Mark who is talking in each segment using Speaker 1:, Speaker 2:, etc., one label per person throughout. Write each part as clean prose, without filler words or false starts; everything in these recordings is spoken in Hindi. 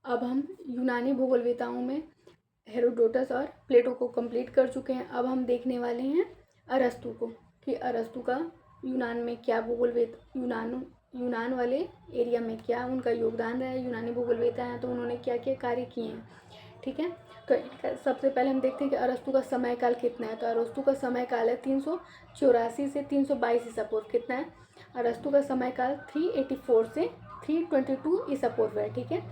Speaker 1: अब हम यूनानी भूगोलवेताओं में हेरोडोटस और प्लेटो को कंप्लीट कर चुके हैं। अब हम देखने वाले हैं अरस्तु को, कि अरस्तु का यूनान में क्या भूगोलवेद यूनान वाले एरिया में क्या उनका योगदान रहा है। यूनानी भूगोलवेता हैं तो उन्होंने क्या क्या कार्य किए हैं, ठीक है। तो सबसे पहले हम देखते हैं कि अरस्तु का समय काल कितना है। तो अरस्तु का समय काल है 384 से 322 ईसा पूर्व। कितना है? अरस्तु का समय काल 384 से 322 ईसा पूर्व है, ठीक है।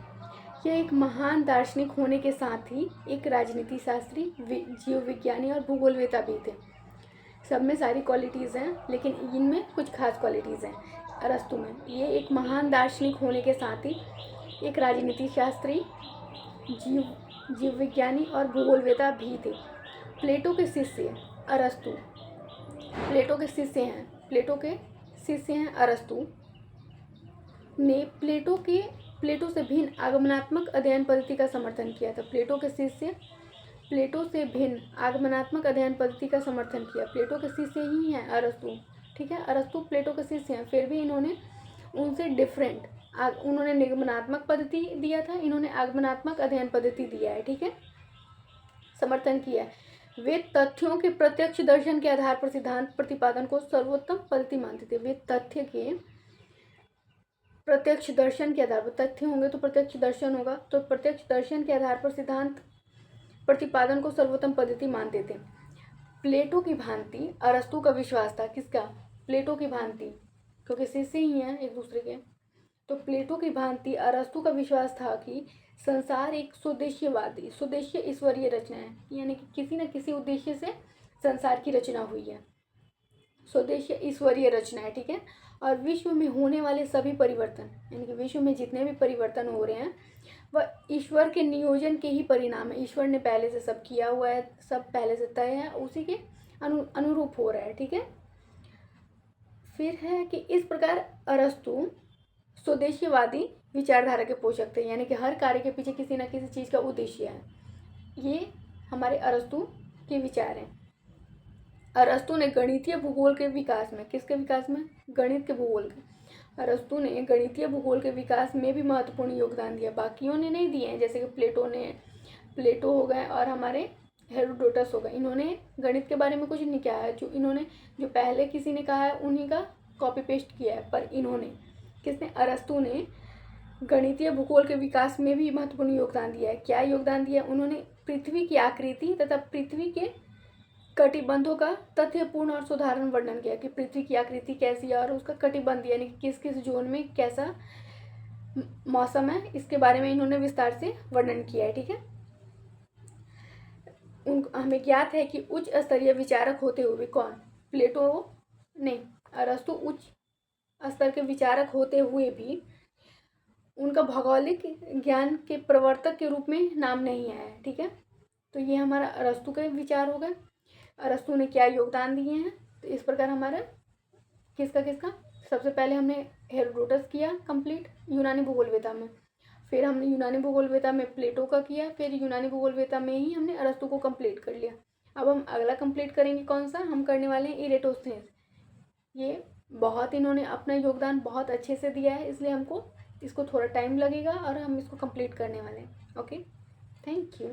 Speaker 1: यह एक महान दार्शनिक होने के साथ ही एक राजनीति शास्त्री, जीव विज्ञानी और भूगोलवेता भी थे। सब में सारी क्वालिटीज़ हैं, लेकिन इनमें कुछ खास क्वालिटीज़ हैं अरस्तु में। ये एक महान दार्शनिक होने के साथ ही एक राजनीति शास्त्री, जीव विज्ञानी और भूगोलवेता भी थे। प्लेटो के शिष्य अरस्तु, प्लेटो के शिष्य हैं अरस्तु ने प्लेटो से भिन्न आगमनात्मक अध्ययन पद्धति का समर्थन किया था। प्लेटो के शिष्य प्लेटो से भिन्न आगमनात्मक अध्ययन पद्धति का समर्थन किया। प्लेटो के शिष्य ही हैं अरस्तु, ठीक है। अरस्तु प्लेटो के शिष्य हैं, फिर भी इन्होंने उनसे डिफरेंट उन्होंने निगमनात्मक पद्धति दिया था, इन्होंने आगमनात्मक अध्ययन पद्धति दिया है, ठीक है, समर्थन किया है। वे तथ्यों के प्रत्यक्ष दर्शन के आधार पर सिद्धांत प्रतिपादन को सर्वोत्तम पद्धति मानते थे। वे तथ्य के प्रत्यक्ष दर्शन के आधार पर, तथ्य होंगे तो प्रत्यक्ष दर्शन होगा, तो प्रत्यक्ष दर्शन के आधार पर सिद्धांत प्रतिपादन को सर्वोत्तम पद्धति मानते थे। प्लेटो की भांति अरस्तु का विश्वास था। किसका? प्लेटो की भांति, क्योंकि शिष्य ही हैं एक दूसरे के। तो प्लेटो की भांति अरस्तु का विश्वास था कि संसार एक सुदेश्य ईश्वरीय रचना है, यानी कि किसी न किसी उद्देश्य से संसार की रचना हुई है, सुदेश्य ईश्वरीय रचना है, ठीक है। और विश्व में होने वाले सभी परिवर्तन, यानी कि विश्व में जितने भी परिवर्तन हो रहे हैं वह ईश्वर के नियोजन के ही परिणाम है। ईश्वर ने पहले से सब किया हुआ है, सब पहले से तय है, उसी के अनुरूप हो रहा है, ठीक है। फिर है कि इस प्रकार अरस्तु स्वदेशीवादी विचारधारा के पोषक थे, यानी कि हर कार्य के पीछे किसी न किसी चीज़ का उद्देश्य है। ये हमारे अरस्तु के विचार हैं। अरस्तु ने गणितीय भूगोल के विकास में, किसके विकास में? गणित के भूगोल के। अरस्तु ने गणितीय भूगोल के विकास में भी महत्वपूर्ण योगदान दिया, बाकियों ने नहीं दिए हैं, जैसे कि प्लेटो हो गए और हमारे हेरोडोटस हो गए। इन्होंने गणित के बारे में कुछ नहीं किया है, जो पहले किसी ने कहा है उन्हीं का कॉपी पेस्ट किया है। पर किसने? अरस्तु ने गणितीय भूगोल के विकास में भी महत्वपूर्ण योगदान दिया है। क्या योगदान दिया? उन्होंने पृथ्वी की आकृति तथा पृथ्वी के कटिबंधों का तथ्यपूर्ण और साधारण वर्णन किया, कि पृथ्वी की आकृति कैसी है और उसका कटिबंध, यानी कि किस किस जोन में कैसा मौसम है, इसके बारे में इन्होंने विस्तार से वर्णन किया है, ठीक है। हमें ज्ञात है कि उच्च स्तरीय विचारक होते हुए कौन? प्लेटो नहीं, अरस्तु उच्च स्तर के विचारक होते हुए भी उनका भौगोलिक ज्ञान के प्रवर्तक के रूप में नाम नहीं आया है, ठीक है। तो ये हमारा अरस्तु के विचार हो गए। अरस्तु ने क्या योगदान दिए हैं, तो इस प्रकार हमारा किसका सबसे पहले हमने हेरोडोटस किया कंप्लीट यूनानी भूगोलवेता में, फिर हमने यूनानी भूगोलवेता में प्लेटो का किया, फिर यूनानी भूगोलवेता में ही हमने अरस्तु को कंप्लीट कर लिया। अब हम अगला कंप्लीट करेंगे, कौन सा? हम करने वाले हैं इरेटोस्थेनेस। ये बहुत इन्होंने अपना योगदान बहुत अच्छे से दिया है, इसलिए हमको इसको थोड़ा टाइम लगेगा और हम इसको कंप्लीट करने वाले हैं। Okay, thank you.